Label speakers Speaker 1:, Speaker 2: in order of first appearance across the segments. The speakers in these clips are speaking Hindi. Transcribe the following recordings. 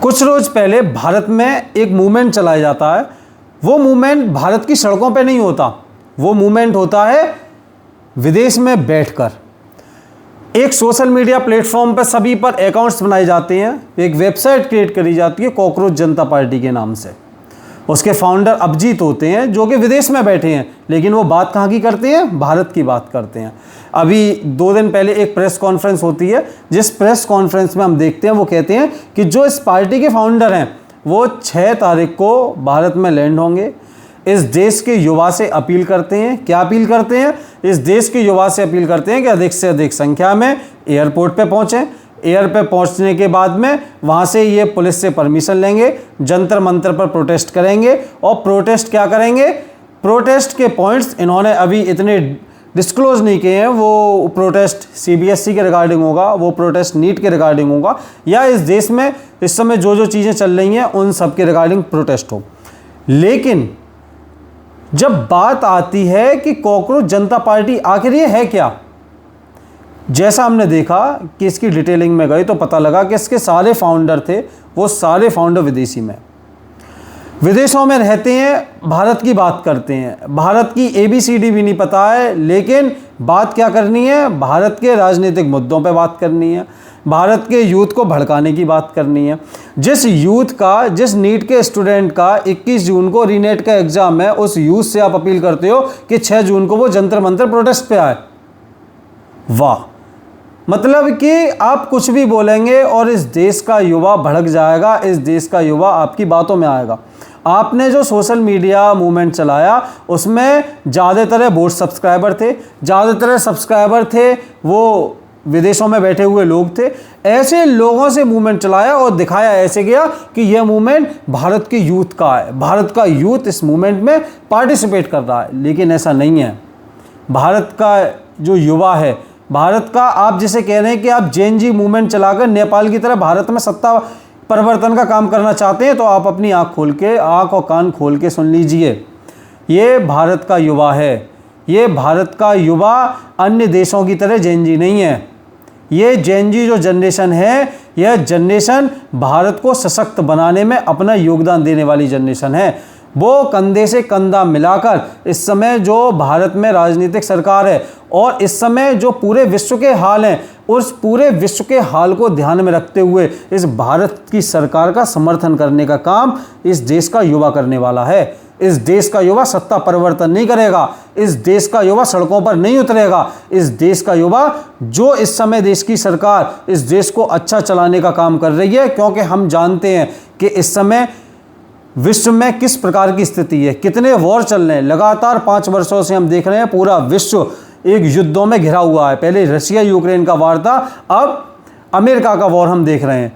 Speaker 1: कुछ रोज पहले भारत में एक मूवमेंट चलाया जाता है। वो मूवमेंट भारत की सड़कों पे नहीं होता, वो मूवमेंट होता है विदेश में बैठकर। एक सोशल मीडिया प्लेटफॉर्म पर सभी पर अकाउंट्स बनाए जाते हैं, एक वेबसाइट क्रिएट करी जाती है कॉकरोच जनता पार्टी के नाम से। उसके फाउंडर अभिजीत होते हैं जो कि विदेश में बैठे हैं, लेकिन वो बात कहाँ की करते हैं? भारत की बात करते हैं। अभी 2 दिन पहले एक प्रेस कॉन्फ्रेंस होती है, जिस प्रेस कॉन्फ्रेंस में हम देखते हैं वो कहते हैं कि जो इस पार्टी के फाउंडर हैं वो 6 तारीख को भारत में लैंड होंगे। इस देश के युवा से अपील करते हैं, क्या अपील करते हैं? इस देश के युवा से अपील करते हैं कि अधिक से अधिक संख्या में एयरपोर्ट पे पहुंचें। एयर पे पहुंचने के बाद में वहां से ये पुलिस से परमिशन लेंगे, जंतर मंतर पर प्रोटेस्ट करेंगे। और प्रोटेस्ट क्या करेंगे? प्रोटेस्ट के पॉइंट्स इन्होंने अभी इतने डिस्क्लोज नहीं किए हैं। वो प्रोटेस्ट CBSE के रिगार्डिंग होगा, वो प्रोटेस्ट नीट के रिगार्डिंग होगा, या इस देश में इस समय जो जो चीज़ें चल रही हैं उन सब के रिगार्डिंग प्रोटेस्ट हो। लेकिन जब बात आती है कि कॉकरोच जनता पार्टी आखिर ये है क्या, जैसा हमने देखा कि इसकी डिटेलिंग में गए तो पता लगा कि इसके सारे फाउंडर थे, वो सारे फाउंडर विदेशी में, विदेशों में रहते हैं, भारत की बात करते हैं। भारत की ABCD भी नहीं पता है, लेकिन बात क्या करनी है? भारत के राजनीतिक मुद्दों पे बात करनी है, भारत के यूथ को भड़काने की बात करनी है। जिस यूथ का, जिस नीट के स्टूडेंट का 21 जून को रीनेट का एग्जाम है, उस यूथ से आप अपील करते हो कि 6 जून को वो जंतर मंतर प्रोटेस्ट पे आए। वाह! मतलब कि आप कुछ भी बोलेंगे और इस देश का युवा भड़क जाएगा, इस देश का युवा आपकी बातों में आएगा। आपने जो सोशल मीडिया मूवमेंट चलाया उसमें ज़्यादातर वोट सब्सक्राइबर थे, ज़्यादातर सब्सक्राइबर थे वो विदेशों में बैठे हुए लोग थे। ऐसे लोगों से मूवमेंट चलाया और दिखाया ऐसे गया कि यह मूवमेंट भारत के यूथ का है, भारत का यूथ इस मूवमेंट में पार्टिसिपेट कर रहा है। लेकिन ऐसा नहीं है। भारत का जो युवा है, भारत का, आप जिसे कह रहे हैं कि आप जेएनजी मूवमेंट चलाकर नेपाल की तरह भारत में सत्ता परिवर्तन का काम करना चाहते हैं, तो आप अपनी आंख और कान खोल के सुन लीजिए। ये भारत का युवा है, ये भारत का युवा अन्य देशों की तरह जेएनजी नहीं है। ये जेएनजी जो जनरेशन है, यह जनरेशन भारत को सशक्त बनाने में अपना योगदान देने वाली जनरेशन है। वो कंधे से कंधा मिलाकर इस समय जो भारत में राजनीतिक सरकार है और इस समय जो पूरे विश्व के हाल हैं, उस पूरे विश्व के हाल को ध्यान में रखते हुए इस भारत की सरकार का समर्थन करने का काम इस देश का युवा करने वाला है। इस देश का युवा सत्ता परिवर्तन नहीं करेगा, इस देश का युवा सड़कों पर नहीं उतरेगा। इस देश का युवा, जो इस समय देश की सरकार इस देश को अच्छा चलाने का काम कर रही है, क्योंकि हम जानते हैं कि इस समय विश्व में किस प्रकार की स्थिति है, कितने वॉर चल रहे हैं। लगातार 5 वर्षों से हम देख रहे हैं पूरा विश्व एक युद्धों में घिरा हुआ है। पहले रशिया यूक्रेन का वॉर था, अब अमेरिका का वॉर हम देख रहे हैं।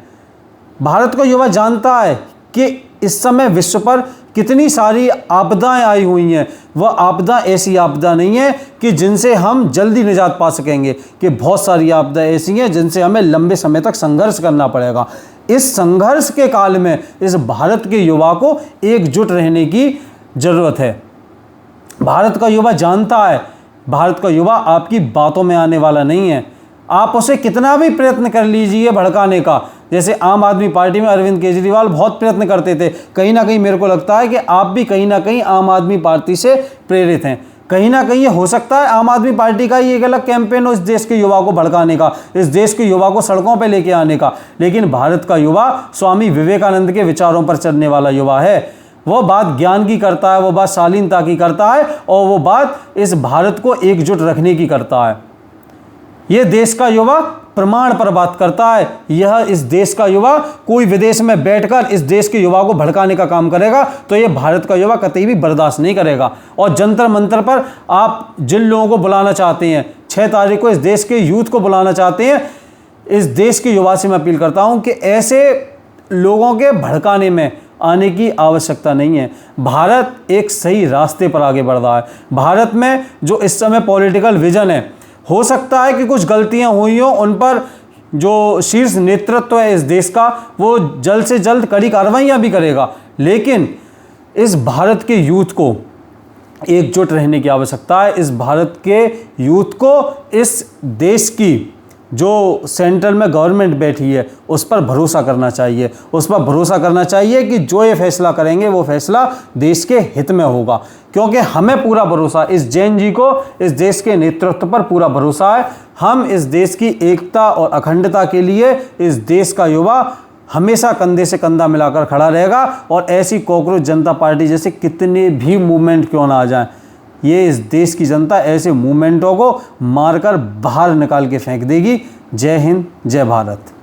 Speaker 1: भारत का युवा जानता है कि इस समय विश्व पर कितनी सारी आपदाएं आई हुई हैं। वह आपदा ऐसी आपदा नहीं है कि जिनसे हम जल्दी निजात पा सकेंगे, कि बहुत सारी आपदा ऐसी हैं जिनसे हमें लंबे समय तक संघर्ष करना पड़ेगा। इस संघर्ष के काल में इस भारत के युवा को एकजुट रहने की जरूरत है। भारत का युवा जानता है, भारत का युवा आपकी बातों में आने वाला नहीं है। आप उसे कितना भी प्रयत्न कर लीजिए भड़काने का, जैसे आम आदमी पार्टी में अरविंद केजरीवाल बहुत प्रयत्न करते थे। कहीं ना कहीं मेरे को लगता है कि आप भी कहीं ना कहीं आम आदमी पार्टी से प्रेरित हैं। कहीं ना कहीं ये हो सकता है आम आदमी पार्टी का ये एक अलग कैंपेन हो इस देश के युवा को भड़काने का, इस देश के युवा को सड़कों पर लेके आने का। लेकिन भारत का युवा स्वामी विवेकानंद के विचारों पर चलने वाला युवा है। वो बात ज्ञान की करता है, वो बात शालीनता की करता है, और वो बात इस भारत को एकजुट रखने की करता है। ये देश का युवा प्रमाण पर बात करता है। यह इस देश का युवा कोई विदेश में बैठकर इस देश के युवा को भड़काने का काम करेगा तो ये भारत का युवा कतई भी बर्दाश्त नहीं करेगा। और जंतर मंतर पर आप जिन लोगों को बुलाना चाहते हैं, 6 तारीख को इस देश के यूथ को बुलाना चाहते हैं, इस देश के युवा से मैं अपील करता हूं कि ऐसे लोगों के भड़काने में आने की आवश्यकता नहीं है। भारत एक सही रास्ते पर आगे बढ़ रहा है। भारत में जो इस समय पॉलिटिकल विजन है, हो सकता है कि कुछ गलतियां हुई हों, उन पर जो शीर्ष नेतृत्व है इस देश का वो जल्द से जल्द कड़ी कार्रवाइयां भी करेगा। लेकिन इस भारत के यूथ को एकजुट रहने की आवश्यकता है। इस भारत के यूथ को इस देश की जो सेंट्रल में गवर्नमेंट बैठी है उस पर भरोसा करना चाहिए। उस पर भरोसा करना चाहिए कि जो ये फैसला करेंगे वो फैसला देश के हित में होगा, क्योंकि हमें पूरा भरोसा, इस जैन जी को इस देश के नेतृत्व पर पूरा भरोसा है। हम इस देश की एकता और अखंडता के लिए इस देश का युवा हमेशा कंधे से कंधा मिलाकर खड़ा रहेगा। और ऐसी कॉकरोच जनता पार्टी जैसे कितने भी मूवमेंट क्यों ना आ जाएं, ये इस देश की जनता ऐसे मूवमेंटों को मारकर बाहर निकाल के फेंक देगी। जय हिंद, जय भारत।